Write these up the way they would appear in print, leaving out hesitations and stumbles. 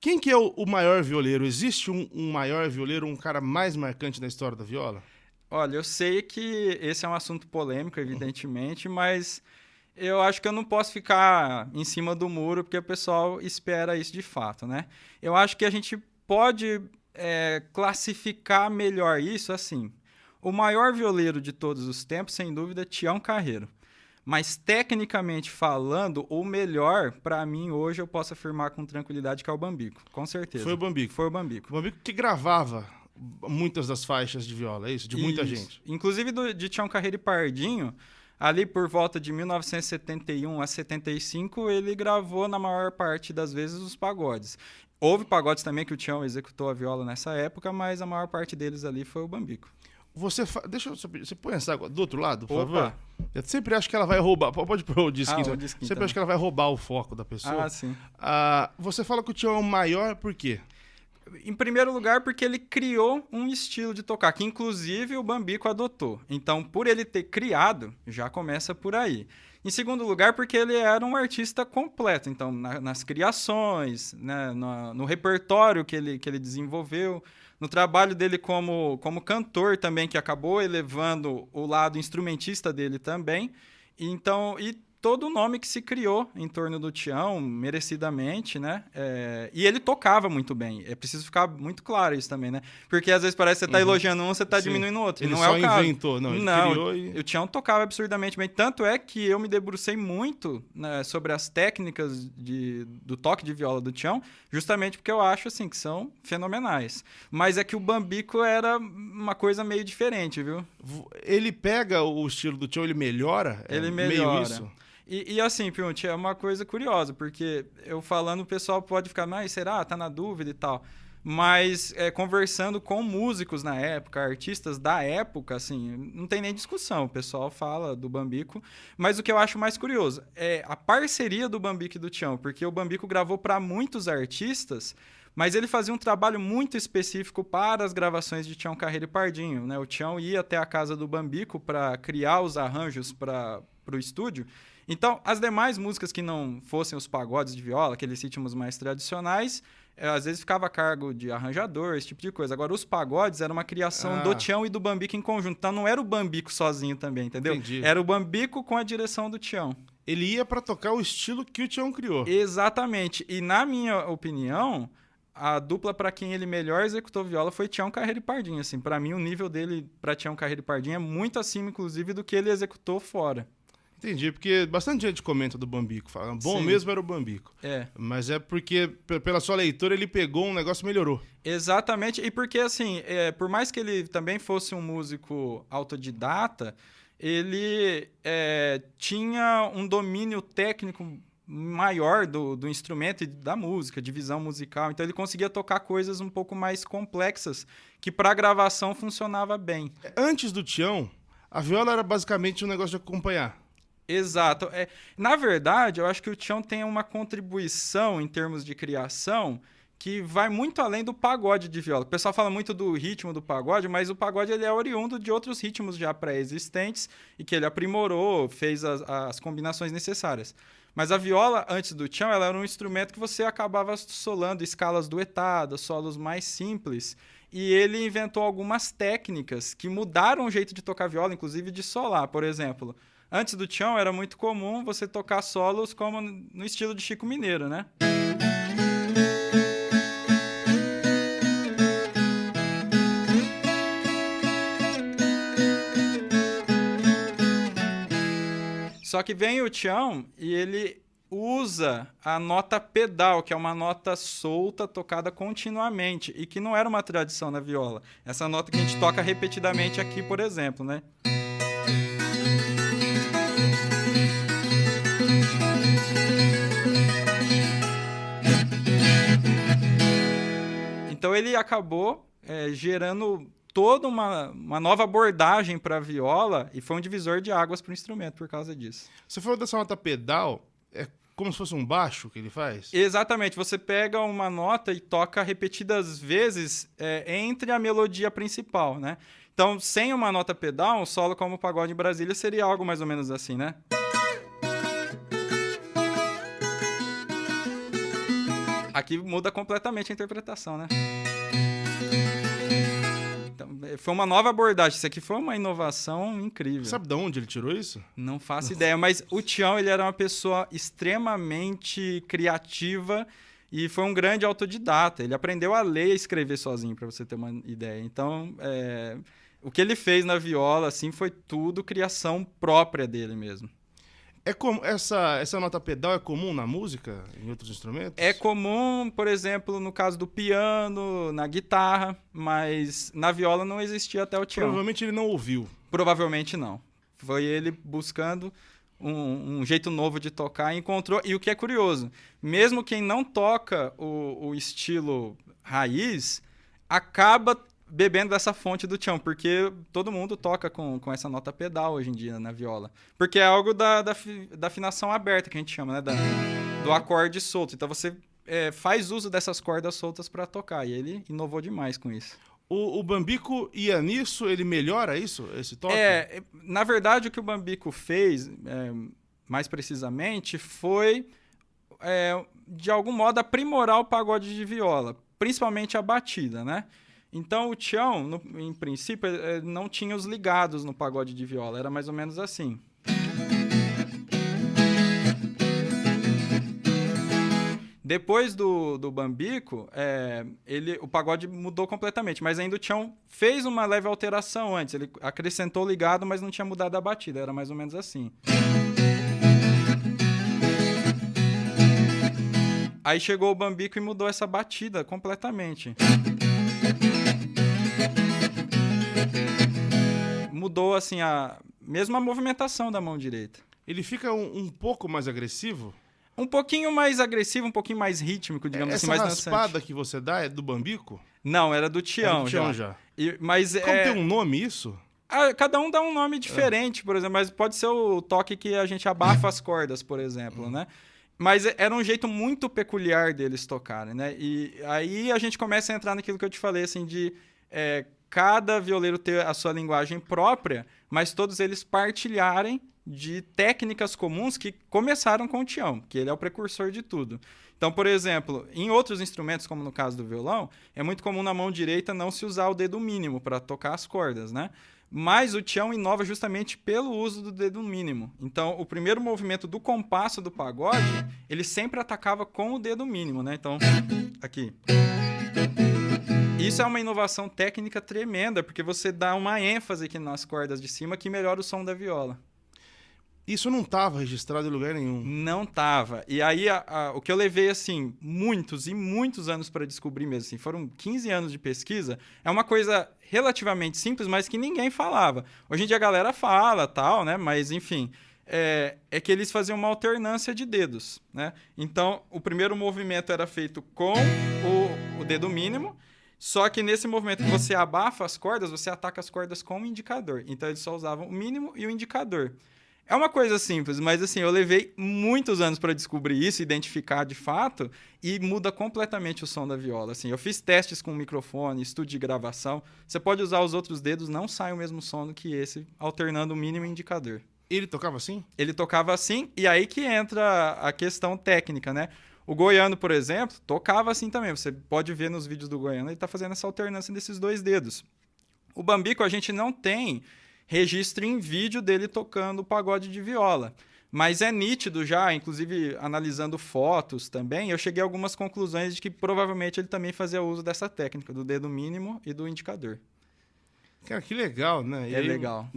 Quem que é o maior violeiro? Existe um maior violeiro, um cara mais marcante da história da viola? Olha, eu sei que esse é um assunto polêmico, evidentemente, mas eu acho que eu não posso ficar em cima do muro porque o pessoal espera isso de fato, né? Eu acho que a gente pode classificar melhor isso assim. O maior violeiro de todos os tempos, sem dúvida, é Tião Carreiro. Mas, tecnicamente falando, o melhor, para mim, hoje, eu posso afirmar com tranquilidade que é o Bambico. Com Foi o certeza. Bambico. Foi o Bambico. O Bambico que gravava muitas das faixas de viola, é isso? De muita Isso. gente. Inclusive de Tião Carreiro e Pardinho, ali por volta de 1971 a 75, ele gravou, na maior parte das vezes, os pagodes. Houve pagodes também que o Tião executou a viola nessa época, mas a maior parte deles ali foi o Bambico. Deixa eu só pedir, você põe essa água do outro lado, por Opa. favor? Eu sempre acho que ela vai roubar. Pode pôr o disquinho. o disquinho Sempre também. acho que ela vai roubar o foco da pessoa. Ah, sim. Você fala que o Tião é o maior, por quê? Em primeiro lugar, porque ele criou um estilo de tocar, que inclusive o Bambico adotou. Então, por ele ter criado, já começa por aí. Em segundo lugar, porque ele era um artista completo. Então, nas criações, né, no repertório que ele desenvolveu, no trabalho dele como cantor também, que acabou elevando o lado instrumentista dele também. Então, e todo o nome que se criou em torno do Tião, merecidamente, né? E ele tocava muito bem. É preciso ficar muito claro isso também, né? Porque às vezes parece que você tá elogiando um, você tá diminuindo o outro. Ele e não só é o caso. inventou, não, ele criou e... O Tião tocava absurdamente bem. Tanto é que eu me debrucei muito, né, sobre as técnicas do toque de viola do Tião, justamente porque eu acho, assim, que são fenomenais. Mas é que o Bambico era uma coisa meio diferente, viu? Ele pega o estilo do Tião, ele melhora? Ele Meio melhora. isso? E assim, Piunti, é uma coisa curiosa, porque eu falando, o pessoal pode ficar, mas será? Tá na dúvida e tal. Mas conversando com músicos na época, artistas da época, assim, não tem nem discussão. O pessoal fala do Bambico. Mas o que eu acho mais curioso é a parceria do Bambico e do Tião, porque o Bambico gravou para muitos artistas, mas ele fazia um trabalho muito específico para as gravações de Tião Carreiro e Pardinho, né? O Tião ia até a casa do Bambico para criar os arranjos para o estúdio. Então, as demais músicas que não fossem os pagodes de viola, aqueles ritmos mais tradicionais, às vezes ficava a cargo de arranjador, esse tipo de coisa. Agora, os pagodes era uma criação do Tião e do Bambico em conjunto. Então, não era o Bambico sozinho também, entendeu? Entendi. Era o Bambico com a direção do Tião. Ele ia pra tocar o estilo que o Tião criou. Exatamente. E, na minha opinião, a dupla para quem ele melhor executou viola foi Tião Carreiro e Pardinho. Assim, para mim, o nível dele para Tião Carreiro e Pardinho é muito acima, inclusive, do que ele executou fora. Entendi, porque bastante gente comenta do Bambico, fala, bom Sim. mesmo era o Bambico. Mas é porque, pela sua leitura, ele pegou um negócio e melhorou. Exatamente, e porque, assim, por mais que ele também fosse um músico autodidata, ele tinha um domínio técnico maior do instrumento e da música, de visão musical. Então, ele conseguia tocar coisas um pouco mais complexas, que para gravação funcionava bem. Antes do Tião, a viola era basicamente um negócio de acompanhar. Exato. Na verdade, eu acho que o Tião tem uma contribuição em termos de criação que vai muito além do pagode de viola. O pessoal fala muito do ritmo do pagode, mas o pagode ele é oriundo de outros ritmos já pré-existentes e que ele aprimorou, fez as combinações necessárias. Mas a viola, antes do Tião, ela era um instrumento que você acabava solando escalas duetadas, solos mais simples. E ele inventou algumas técnicas que mudaram o jeito de tocar viola, inclusive de solar, por exemplo. Antes do Tião, era muito comum você tocar solos como no estilo de Chico Mineiro, né? Só que vem o Tião e ele usa a nota pedal, que é uma nota solta tocada continuamente e que não era uma tradição na viola. Essa nota que a gente toca repetidamente aqui, por exemplo, né? Então ele acabou gerando toda uma nova abordagem para a viola e foi um divisor de águas para o instrumento por causa disso. Você falou dessa nota pedal, é como se fosse um baixo que ele faz? Exatamente, você pega uma nota e toca repetidas vezes entre a melodia principal, né? Então, sem uma nota pedal, um solo como o Pagode em Brasília seria algo mais ou menos assim, né? Aqui muda completamente a interpretação, né? Então, foi uma nova abordagem. Isso aqui foi uma inovação incrível. Sabe de onde ele tirou isso? Não faço ideia, mas o Tião, ele era uma pessoa extremamente criativa e foi um grande autodidata. Ele aprendeu a ler e escrever sozinho, para você ter uma ideia. Então, o que ele fez na viola, assim, foi tudo criação própria dele mesmo. É como essa nota pedal é comum na música, em outros instrumentos? É comum, por exemplo, no caso do piano, na guitarra, mas na viola não existia até o Tião. Provavelmente ele não ouviu. Provavelmente não. Foi ele buscando um jeito novo de tocar e encontrou. E o que é curioso, mesmo quem não toca o estilo raiz, acaba bebendo dessa fonte do Tião, porque todo mundo toca com essa nota pedal hoje em dia na viola. Porque é algo da afinação aberta, que a gente chama, né? Do acorde solto. Então você faz uso dessas cordas soltas para tocar. E ele inovou demais com isso. O Bambico ia nisso? Ele melhora isso, esse toque? Na verdade, o que o Bambico fez, mais precisamente, foi, de algum modo, aprimorar o pagode de viola. Principalmente a batida, né? Então, o Tião, em princípio, não tinha os ligados no pagode de viola. Era mais ou menos assim. Depois do Bambico, o pagode mudou completamente. Mas ainda o Tião fez uma leve alteração antes. Ele acrescentou o ligado, mas não tinha mudado a batida. Era mais ou menos assim. Aí chegou o Bambico e mudou essa batida completamente. Mudou, assim, mesmo a movimentação da mão direita. Ele fica um pouco mais agressivo? Um pouquinho mais agressivo, um pouquinho mais rítmico, digamos assim, mais dançante. Essa raspada que você dá é do Bambico? Não, era do Tião, do Tião já. Mas como tem um nome isso? Cada um dá um nome diferente, por exemplo, mas pode ser o toque que a gente abafa as cordas, por exemplo, né? Mas era um jeito muito peculiar deles tocarem, né? E aí a gente começa a entrar naquilo que eu te falei, assim, de cada violeiro ter a sua linguagem própria, mas todos eles partilharem de técnicas comuns que começaram com o Tião, que ele é o precursor de tudo. Então, por exemplo, em outros instrumentos, como no caso do violão, é muito comum na mão direita não se usar o dedo mínimo para tocar as cordas, né? Mas o Tião inova justamente pelo uso do dedo mínimo. Então, o primeiro movimento do compasso do pagode, ele sempre atacava com o dedo mínimo, né? Então, aqui. Isso é uma inovação técnica tremenda, porque você dá uma ênfase aqui nas cordas de cima que melhora o som da viola. Isso não estava registrado em lugar nenhum. Não estava. E aí, o que eu levei, assim, muitos e muitos anos para descobrir mesmo, assim, foram 15 anos de pesquisa, é uma coisa relativamente simples, mas que ninguém falava. Hoje em dia a galera fala, tal, né? Mas, enfim, é que eles faziam uma alternância de dedos, né? Então, o primeiro movimento era feito com o dedo mínimo, só que nesse movimento que você abafa as cordas, você ataca as cordas com o indicador. Então, eles só usavam o mínimo e o indicador. É uma coisa simples, mas assim, eu levei muitos anos para descobrir isso, identificar de fato, e muda completamente o som da viola. Assim, eu fiz testes com microfone, estúdio de gravação. Você pode usar os outros dedos, não sai o mesmo som do que esse, alternando o mínimo e o indicador. Ele tocava assim? Ele tocava assim, e aí que entra a questão técnica, né? O Goiano, por exemplo, tocava assim também. Você pode ver nos vídeos do Goiano, ele está fazendo essa alternância desses dois dedos. O Bambico, a gente não tem registro em vídeo dele tocando o pagode de viola. Mas é nítido já, inclusive analisando fotos também, eu cheguei a algumas conclusões de que provavelmente ele também fazia uso dessa técnica, do dedo mínimo e do indicador. Cara, que legal, né? Legal.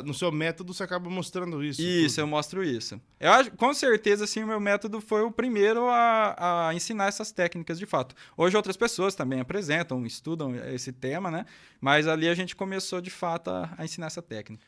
No seu método você acaba mostrando isso. Isso, eu mostro isso. Eu acho, com certeza, assim, o meu método foi o primeiro a ensinar essas técnicas de fato. Hoje outras pessoas também apresentam, estudam esse tema, né? Mas ali a gente começou de fato a ensinar essa técnica.